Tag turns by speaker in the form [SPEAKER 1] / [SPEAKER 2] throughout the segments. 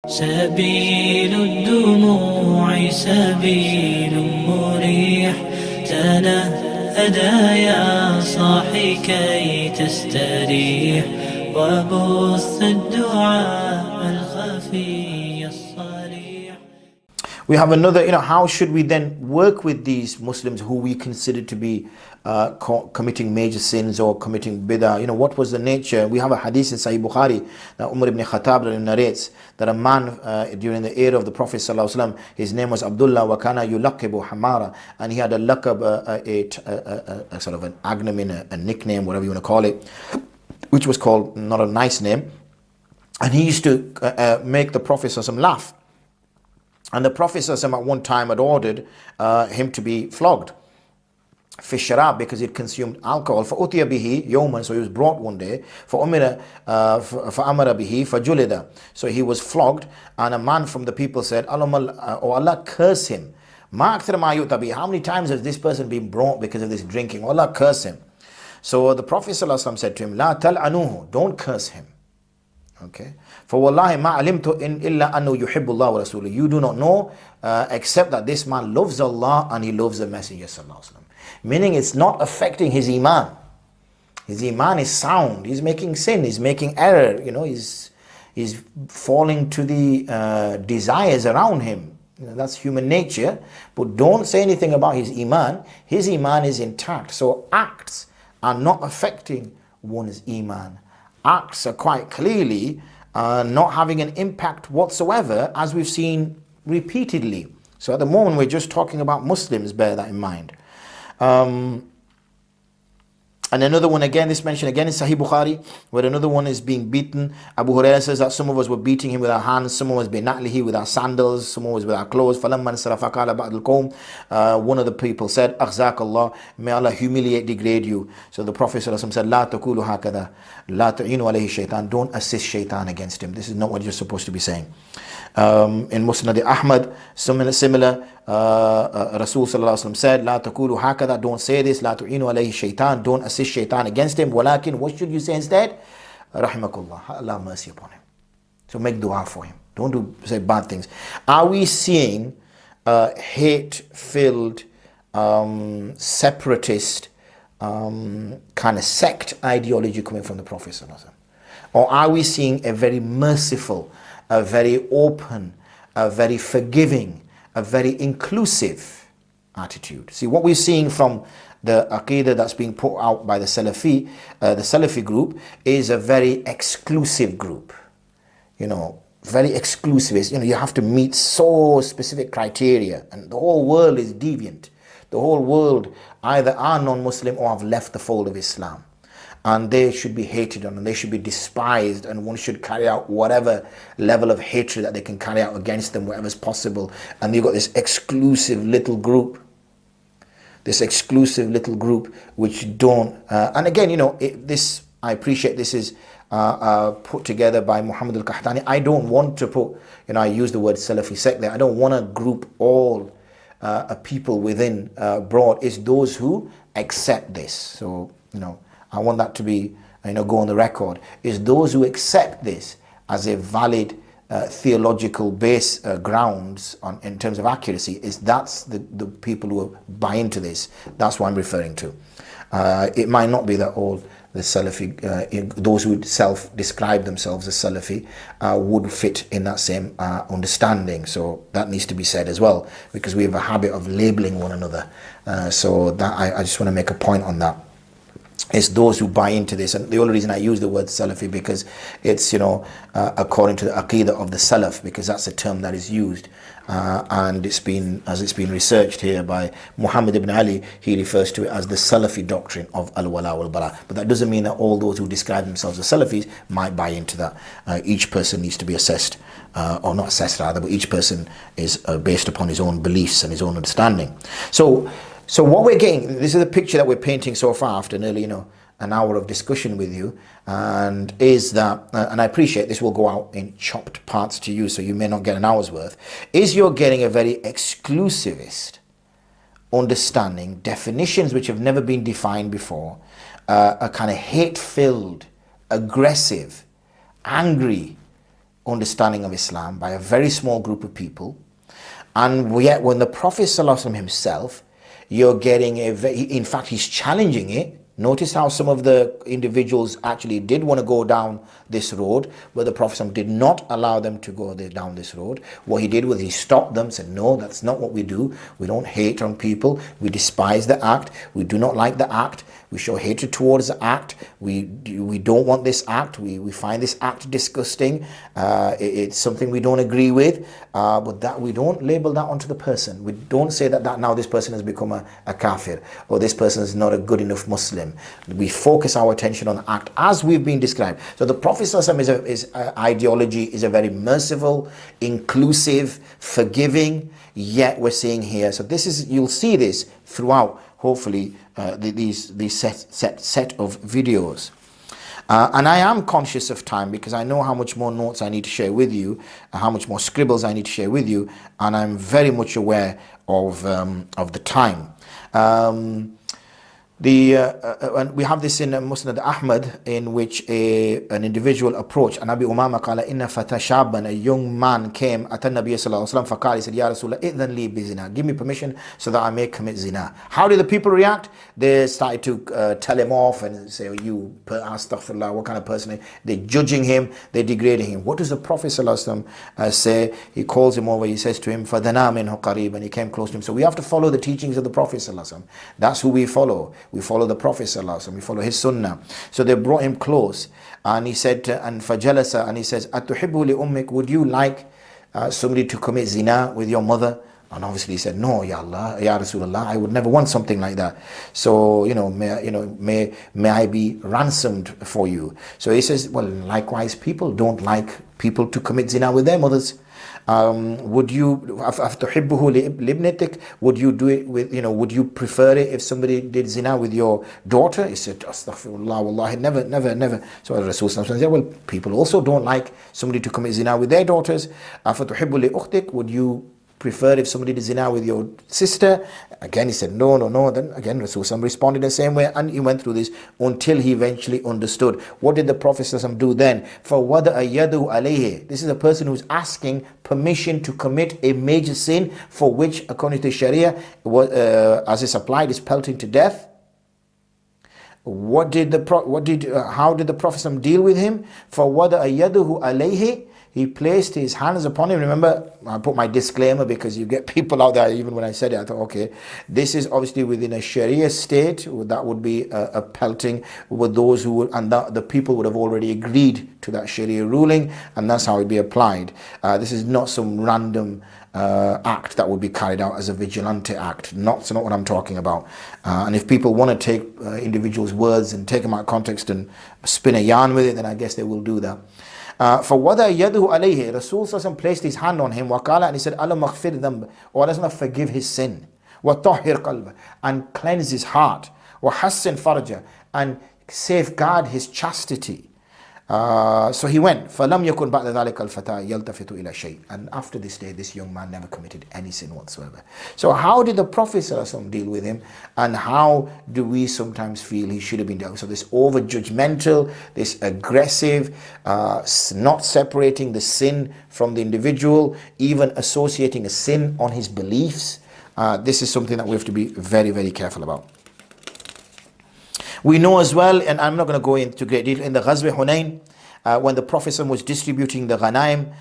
[SPEAKER 1] سبيل الدموع سبيل مريح تنهدى يا صاحي كي تستريح وبث الدعاء الخفي الصريح.
[SPEAKER 2] We have another, how should we then work with these Muslims who we consider to be committing major sins or committing bid'ah? What was the nature? We have a hadith in Sahib Bukhari that Umar ibn Khattab narrates that a man during the era of the Prophet ﷺ, his name was Abdullah wa kana yulaqibu hamara, and he had a laqab, a sort of an agnomen, a nickname, whatever you want to call it, which was called not a nice name, and he used to make the Prophet ﷺ laugh. And the Prophet ﷺ at one time had ordered him to be flogged for sharab, because he'd consumed alcohol. For utiya bihi yawman, so he was brought one day. For umira, for amara bihi, for julida, so he was flogged. And a man from the people said, oh Allah, curse him. Ma akthar ma yu'ta bihi, how many times has this person been brought because of this drinking? Allah, curse him. So the Prophet ﷺ said to him, la tal'anuhu, don't curse him. Okay, for wallahi ma alimtu in illa annu yuhibbullah wa rasuluhu, you do not know except that this man loves Allah and he loves the Messenger sallallahu alaihi wasallam. Meaning it's not affecting his iman. His iman is sound. He's making sin, he's making error, he's falling to the desires around him. That's human nature. But don't say anything about his iman. His iman is intact. So acts are not affecting one's iman. Acts are quite clearly not having an impact whatsoever, as we've seen repeatedly. So at the moment we're just talking about Muslims, bear that in mind. And another one, again, this mentioned again in Sahih Bukhari, where another one is being beaten. Abu Hurairah says that some of us were beating him with our hands, someone was bina'lihi with our sandals, someone was with our clothes. فَلَمَّا انْصَرَفَ قَالَ بَعْضُ الْقَوْمِ, one of the people said, أَخْزَاكَ اللَّهِ, may Allah humiliate, degrade you. So the Prophet said, لَا تَقُولُ هَكَذَا لَا تَعِينُ عَلَيْهِ الشَّيْطَانِ, don't assist shaitan against him. This is not what you're supposed to be saying. In Musnad Ahmad, similar, Rasul sallallahu alaihi wasallam said, "La taqulu hakada, don't say this. La tu'inu alayhi shaitan, don't assist shaitan against him. Walakin, what should you say instead? Rahimakullah, Allah have mercy upon him." So make dua for him. Don't say bad things. Are we seeing hate-filled, separatist kind of sect ideology coming from the Prophet sallallahu alaihi wasallam, or are we seeing a very merciful, a very open, a very forgiving, a very inclusive attitude? See, what we're seeing from the aqīda that's being put out by the Salafi group is a very exclusive group. Very exclusivist. You have to meet so specific criteria, and the whole world is deviant. The whole world either are non-Muslim or have left the fold of Islam. And they should be hated on, and they should be despised, and one should carry out whatever level of hatred that they can carry out against them, whatever is possible. And you've got this exclusive little group, which don't, and again, this, I appreciate this is put together by Mohammed al-Qahtani. I don't want to put, I use the word Salafi sect there. I don't want to group all people within broad. It's those who accept this. So, I want that to be, go on the record, is those who accept this as a valid theological base grounds in terms of accuracy. That's the people who buy into this. That's what I'm referring to. It might not be that all the Salafi, those who self-describe themselves as Salafi, would fit in that same understanding. So that needs to be said as well, because we have a habit of labeling one another. So that I just want to make a point on that. It's those who buy into this, and the only reason I use the word Salafi because it's according to the aqīda of the Salaf, because that's a term that is used, and it's been researched here by Muhammad ibn Ali. He refers to it as the Salafi doctrine of al-Walā wal-Barā. But that doesn't mean that all those who describe themselves as Salafis might buy into that. Each person needs to be assessed, or not assessed rather, but each person is based upon his own beliefs and his own understanding. So what we're getting, this is the picture that we're painting so far after nearly, an hour of discussion with you, and is that, and I appreciate this will go out in chopped parts to you, so you may not get an hour's worth, is you're getting a very exclusivist understanding, definitions which have never been defined before, a kind of hate-filled, aggressive, angry understanding of Islam by a very small group of people. And yet when the Prophet ﷺ himself, you're getting in fact he's challenging it. Notice how some of the individuals actually did want to go down this road, but the Prophet ﷺ did not allow them to go down this road. What he did was he stopped them, said, no, that's not what we do. We don't hate on people. We despise the act. We do not like the act. We show hatred towards the act. We don't want this act. We find this act disgusting. It's something we don't agree with. But that we don't label that onto the person. We don't say that now this person has become a kāfir, or this person is not a good enough Muslim. We focus our attention on the act as we've been described. So the Prophet ﷺ's ideology is a very merciful, inclusive, forgiving, yet we're seeing here. So this is, you'll see this throughout, hopefully, these set of videos. And I am conscious of time because I know how much more notes I need to share with you, how much more scribbles I need to share with you, and I'm very much aware of the time. And we have this in Musnad Ahmad, in which an individual approached, and Abi Umama qala inna fata shaban, a young man came at the Nabi sallallahu alaihi wasallam, faqala, he said, Ya Rasulullah, idhan li bi zina, give me permission so that I may commit zina. How did the people react? They started to tell him off and say, oh, you astaghfirullah, what kind of person are you? They're judging him, they're degrading him. What does the Prophet sallallahu alaihi wasallam say? He calls him over, he says to him, fadana minhu qarib, and he came close to him. So we have to follow the teachings of the Prophet sallallahu alaihi wasallam. That's who we follow. We follow the Prophet ﷺ, we follow his sunnah. So they brought him close, and he said, and fajalasa, and he says, Atuhibbu li ummik, would you like somebody to commit zina with your mother? And obviously he said, no, Ya Allah, Ya Rasulullah, I would never want something like that. So, may I be ransomed for you. So he says, well, likewise, people don't like people to commit zina with their mothers. Would you would you do it with, would you prefer it if somebody did zina with your daughter? He said, astaghfirullah, wallahi, never. So Rasulullah said, well, people also don't like somebody to commit zina with their daughters. Would you prefer if somebody did zina with your sister? Again he said no. Then again Rasulullah responded the same way, and he went through this until he eventually understood. What did the Prophet do then? For wada yadu alayhi, this is a person who's asking permission to commit a major sin for which, according to Sharia, as it's applied, is pelting to death. How did the Prophet deal with him? For wada yaduhu alayhi, he placed his hands upon him. Remember, I put my disclaimer because you get people out there, even when I said it, I thought, okay, this is obviously within a Sharia state, that would be a pelting with those who would, and the people would have already agreed to that Sharia ruling, and that's how it would be applied. This is not some random act that would be carried out as a vigilante act. That's not what I'm talking about. And if people want to take individuals' words and take them out of context and spin a yarn with it, then I guess they will do that. For wada yaduhu alayhi, Rasul placed his hand on him, waqala, and he said, Allah maghfir dhanb, or Allah does forgive his sin, wa tahhir qalba, and cleanse his heart, wa hassin farja, and safeguard his chastity. So he went. فَلَمْ يَكُنْ بَعْدَ ذَلِكَ الْفَتَى يَلْتَفِتُ إِلَى شَيْءٍ. And after this day, this young man never committed any sin whatsoever. So how did the Prophet ﷺ deal with him? And how do we sometimes feel he should have been dealt with? So this over-judgmental, this aggressive, not separating the sin from the individual, even associating a sin on his beliefs. This is something that we have to be very, very careful about. We know as well, and I'm not going to go into great detail, in the Ghazwa Hunayn, when the Prophet was distributing the Ghanaim,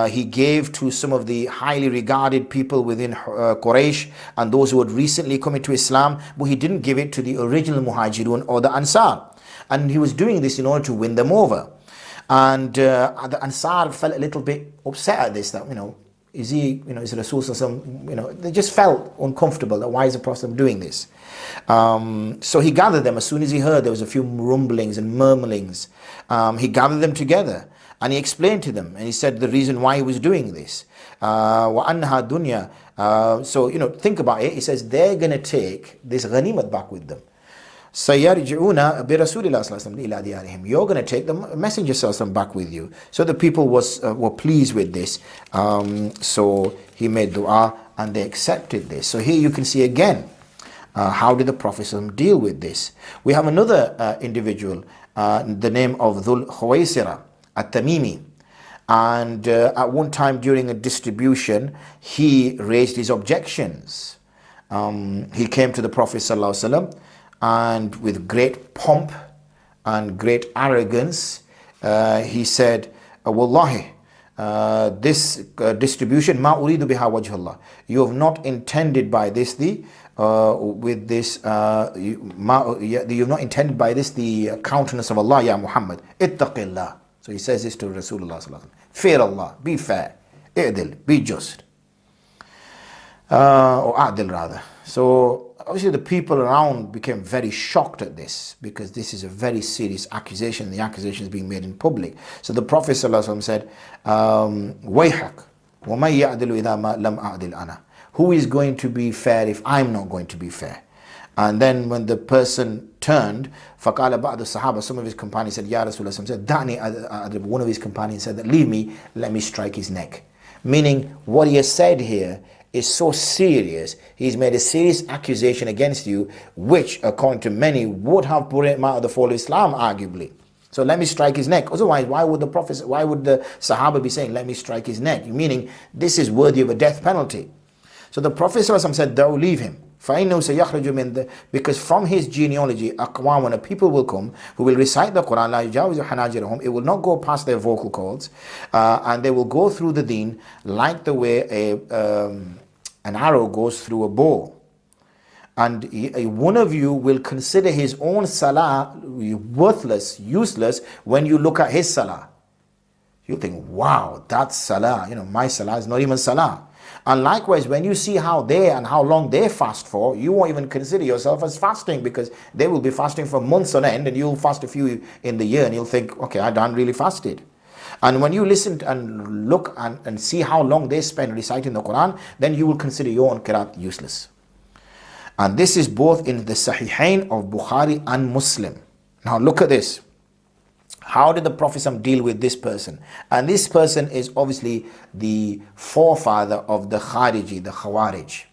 [SPEAKER 2] he gave to some of the highly regarded people within Quraysh and those who had recently come into Islam, but he didn't give it to the original Muhajirun or the Ansar. And he was doing this in order to win them over. And the Ansar felt a little bit upset at this, that, is Rasul, they just felt uncomfortable that why is the Prophet doing this? So he gathered them. As soon as he heard there was a few rumblings and murmurings, he gathered them together and he explained to them, and he said the reason why he was doing this. وَأَنَّهَا دُنْيَا. So think about it. He says they're going to take this ghanimat back with them. سَيَرْجِعُونَ بِرَسُولِ اللَّهِ صَلَّى اللَّهُ عَلَيْهِ وَسَلَّمَ. You're going to take the Messenger ﷺ back with you. So the people were pleased with this. So he made dua and they accepted this. So here you can see again, how did the Prophet ﷺ deal with this? We have another individual, the name of Dhul Khuwaysira at-Tamimi. And at one time during a distribution, he raised his objections. He came to the Prophet ﷺ, and with great pomp and great arrogance, he said, Wallahi, this distribution, ma uridu biha wajh Allah. You have not intended by this the you have not intended by this the countenance of Allah, ya Muhammad. Ittaqillah. So he says this to Rasulullah sallallahu alaihi wasallam. Fear Allah, be fair. I'dil, be just. Or a'dil rather. So obviously the people around became very shocked at this, because this is a very serious accusation. The accusation is being made in public. So the Prophet sallallahu alaihi wasallam said, Wayhak, wa may ya'dilu idha ma lam a'dil ana. Who is going to be fair if I'm not going to be fair? And then when the person turned, فَقَالَ بَعْضُ الصَّحَابَةِ, some of his companions said, Ya Rasulullah, said, Da'ni adrib. One of his companions said, that leave me, let me strike his neck. Meaning, what he has said here is so serious. He's made a serious accusation against you, which, according to many, would have put him out of the fold of Islam, arguably. So let me strike his neck. Otherwise, why would the Sahaba be saying, let me strike his neck? Meaning, this is worthy of a death penalty. So the Prophet ﷺ said, don't leave him. Because from his genealogy, when a people will come who will recite the Quran, it will not go past their vocal cords, and they will go through the deen like the way an arrow goes through a bow. And one of you will consider his own salah worthless, useless, when you look at his salah. You think, wow, that's salah. My salah is not even salah. And likewise, when you see how they and how long they fast for, you won't even consider yourself as fasting, because they will be fasting for months on end, and you'll fast a few in the year and you'll think, okay, I done really fasted. And when you listen and look and see how long they spend reciting the Quran, then you will consider your own qiraat useless. And this is both in the Sahihain of Bukhari and Muslim. Now look at this. How did the Prophet deal with this person? And this person is obviously the forefather of the Khariji, the Khawarij.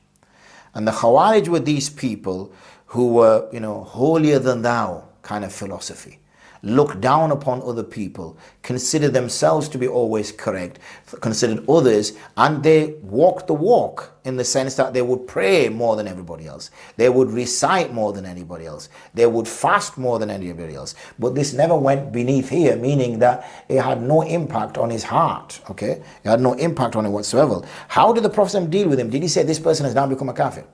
[SPEAKER 2] And the Khawarij were these people who were, holier than thou kind of philosophy. Look down upon other people, consider themselves to be always correct, considered others, and they walked the walk in the sense that they would pray more than everybody else. They would recite more than anybody else. They would fast more than anybody else. But this never went beneath here, meaning that it had no impact on his heart. Okay, it had no impact on it whatsoever. How did the Prophet deal with him? Did he say this person has now become a kafir?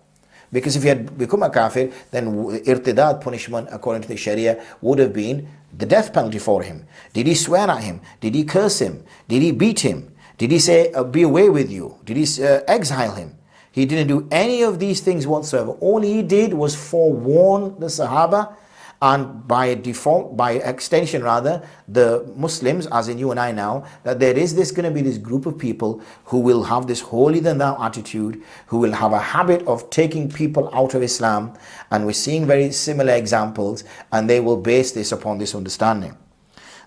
[SPEAKER 2] Because if he had become a kafir, then irtidad punishment according to the Sharia would have been the death penalty for him. Did he swear at him? Did he curse him? Did he beat him? Did he say, be away with you? Did he exile him? He didn't do any of these things whatsoever. All he did was forewarn the Sahaba, and by default, by extension rather, the Muslims, as in you and I now, that there is going to be this group of people who will have this holier than thou attitude, who will have a habit of taking people out of Islam, and we're seeing very similar examples, and they will base this upon this understanding.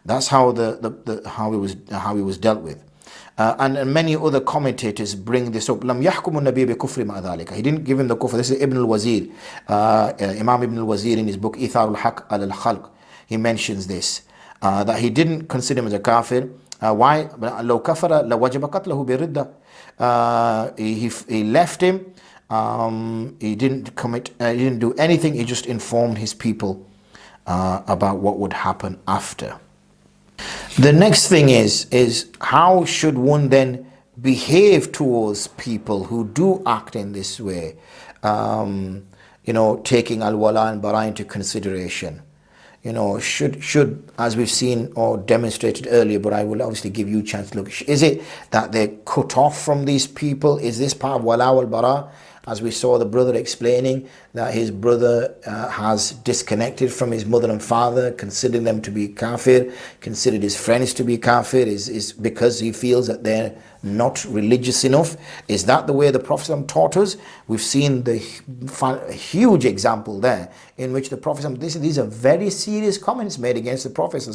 [SPEAKER 2] That's how how it was dealt with. And many other commentators bring this up. لم يحكم النبي بكفر مع ذلك. He didn't give him the kufr. This is Ibn al-Wazir, Imam Ibn al-Wazir, in his book إيثار الحق على الخلق. He mentions this, that he didn't consider him as a kafir. Why? لو كفر لوجب قتله بالردة. He left him. He didn't commit. He didn't do anything. He just informed his people about what would happen after. The next thing is how should one then behave towards people who do act in this way, taking al-Walā and Barā into consideration. Should, as we've seen or demonstrated earlier, but I will obviously give you a chance to look, is it that they're cut off from these people? Is this part of Walā wal Barā? As we saw the brother explaining that his brother has disconnected from his mother and father, considered them to be kafir, considered his friends to be kafir, is because he feels that they're not religious enough? Is that the way the Prophet taught us? We've seen the huge example there in which the Prophet, these are very serious comments made against the Prophet,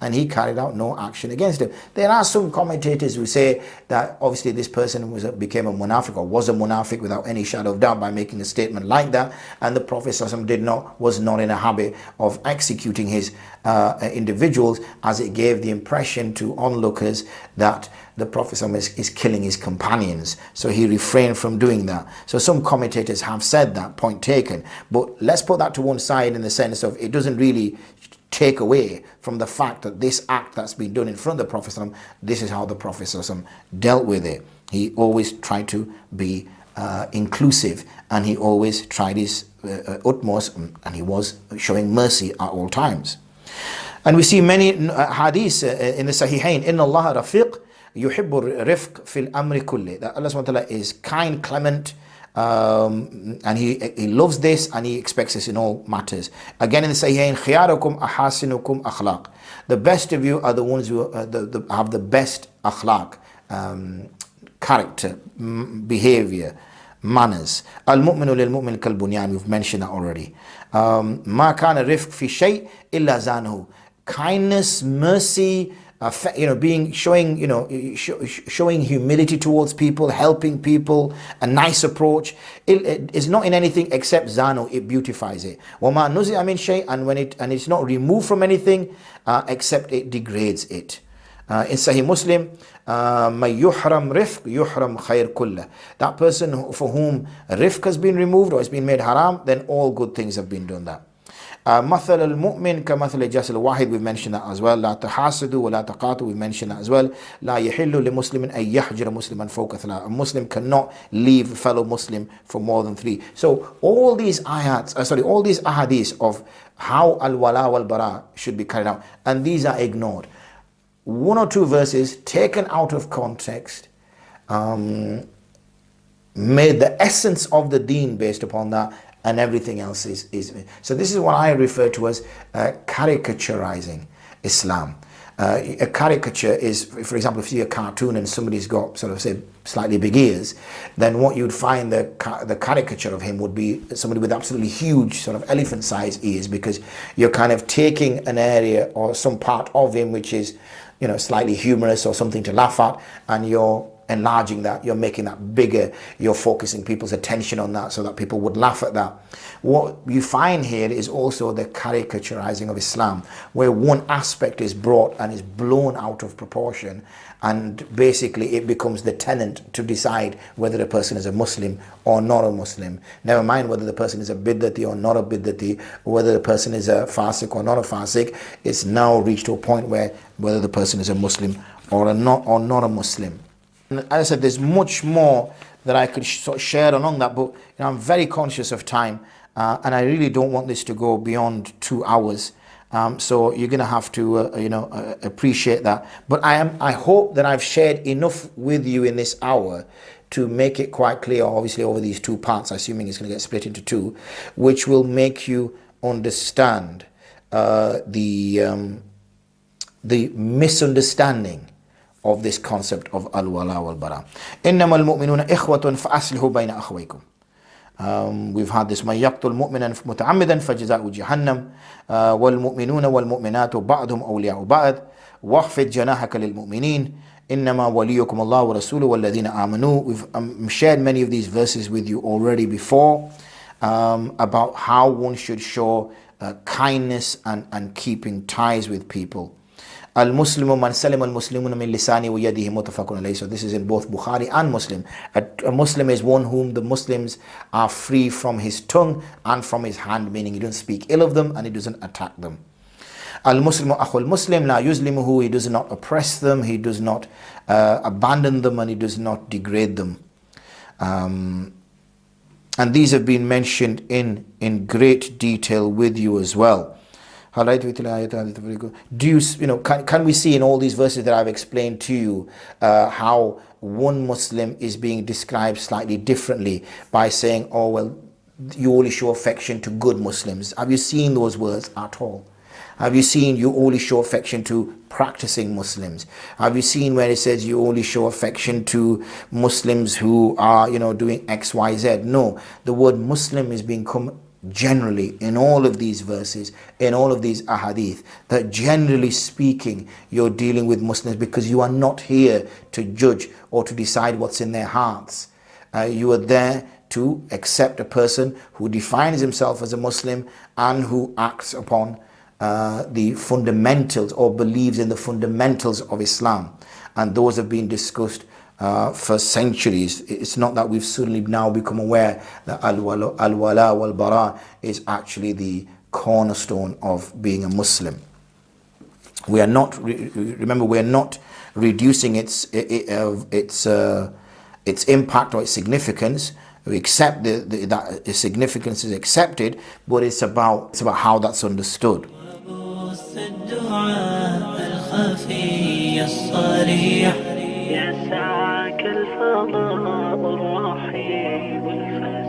[SPEAKER 2] and he carried out no action against him. There are some commentators who say that obviously this person became a munafiq, or was a munafiq without any shadow of doubt by making a statement like that, and the Prophet was not in a habit of executing his individuals, as it gave the impression to onlookers that the Prophet is killing his companions, so he refrained from doing that. So some commentators have said that, point taken, but let's put that to one side in the sense of it doesn't really take away from the fact that this act that's been done in front of the Prophet, this is how the Prophet dealt with it. He always tried to be inclusive, and he always tried his utmost, and he was showing mercy at all times. And we see many hadiths in the Sahihain, Inna Allah rafiq yuhibbu rifq fil amri kulli, that Allah subhanahu wa ta'ala is kind, clement, and he loves this, and he expects this in all matters. Again in the Sahihain, khiyarukum ahasinukum akhlaq, the best of you are the ones who have the best akhlaq, character, behavior, manners. Al-mu'minu lil-mu'min kal-bunyan, we've mentioned that already. Ma kana rifq fi shay illa zanahu, kindness, mercy, showing humility towards people, helping people, a nice approach, it is not in anything except zano, it beautifies it. Wama nuzi'a min shay, and it's not removed from anything except it degrades it. In Sahih Muslim, may yuhram rifq yuhram khair kullah, that person for whom rifq has been removed or has been made haram, then all good things have been done that. مثل المؤمن كمثل جسد الواحد, we've mentioned that as well. لا تحاسدوا ولا تقاتوا, we've mentioned that as well. لا يحل لمسلم أن يحجر مسلما فوق ثلاث, a Muslim cannot leave a fellow Muslim for more than 3. So all these all these ahadiths of how al-Walā wal-Barā should be carried out, and these are ignored. 1 or 2 verses taken out of context, made the essence of the deen based upon that, and everything else is. So this is what I refer to as caricaturizing Islam. A caricature is, for example, if you see a cartoon and somebody's got sort of, say, slightly big ears, then what you'd find the caricature of him would be somebody with absolutely huge sort of elephant-sized ears, because you're kind of taking an area or some part of him which is, slightly humorous or something to laugh at, and you're enlarging that, you're making that bigger, you're focusing people's attention on that so that people would laugh at that. What you find here is also the caricaturizing of Islam, where one aspect is brought and is blown out of proportion, and basically it becomes the tenant to decide whether a person is a Muslim or not a Muslim. Never mind whether the person is a bid'ati or not a bid'ati, or whether the person is a fasik or not a fasik. It's now reached to a point where whether the person is a Muslim or not a Muslim. And as I said, there's much more that I could sort of share along that, but I'm very conscious of time, and I really don't want this to go beyond 2 hours. So you're going to have to, appreciate that. But I hope that I've shared enough with you in this hour to make it quite clear, obviously over these 2 parts, assuming it's going to get split into 2, which will make you understand the misunderstanding of this concept of al-Walā wal-Barā. إِنَّمَا الْمُؤْمِنُونَ إِخْوَةٌ فَأَصْلِحُوا بَيْنَ أَخَوَيْكُمْ. We've had this مَنْ يَقْتُلْ مُؤْمِنًا مُتَعَمِّدًا فَجَزَاؤُهُ جَهَنَّمُ وَالْمُؤْمِنُونَ وَالْمُؤْمِنَاتُ بَعْضُهُمْ أَوْلِيَاءُ بَعْضٍ وَاخْفِضْ جَنَاحَكَ لِلْمُؤْمِنِينَ إِنَّمَا وَلِيُّكُمُ اللَّهُ وَرَسُولُهُ وَالَّذِينَ آمَنُوا. We've shared many of these verses with you already before, about how one should show kindness and keeping ties with people. Al-Muslimu man salim al-Muslimuna min lisani wa yadihi muttafaqun alayhi. So this is in both Bukhari and Muslim. A Muslim is one whom the Muslims are free from his tongue and from his hand, meaning he doesn't speak ill of them and he doesn't attack them. Al-Muslimu akhul Muslim la yuzlimuhu, he does not oppress them, he does not abandon them, and he does not degrade them. And these have been mentioned in great detail with you as well. Do you, can we see in all these verses that I've explained to you how one Muslim is being described slightly differently by saying, oh well, you only show affection to good Muslims? Have you seen those words at all? Have you seen you only show affection to practicing Muslims? Have you seen where it says you only show affection to Muslims who are, doing X, Y, Z? No, the word Muslim is being come generally in all of these verses, in all of these ahadith, that generally speaking, you're dealing with Muslims because you are not here to judge or to decide what's in their hearts. You are there to accept a person who defines himself as a Muslim and who acts upon the fundamentals or believes in the fundamentals of Islam. And those have been discussed for centuries. It's not that we've suddenly now become aware that al-Walā wal-Barā is actually the cornerstone of being a Muslim. We are not, remember, we are not reducing its impact or its significance. We accept that its significance is accepted, but it's about how that's understood.
[SPEAKER 1] يسعك الفضاء الرحيم الفسيح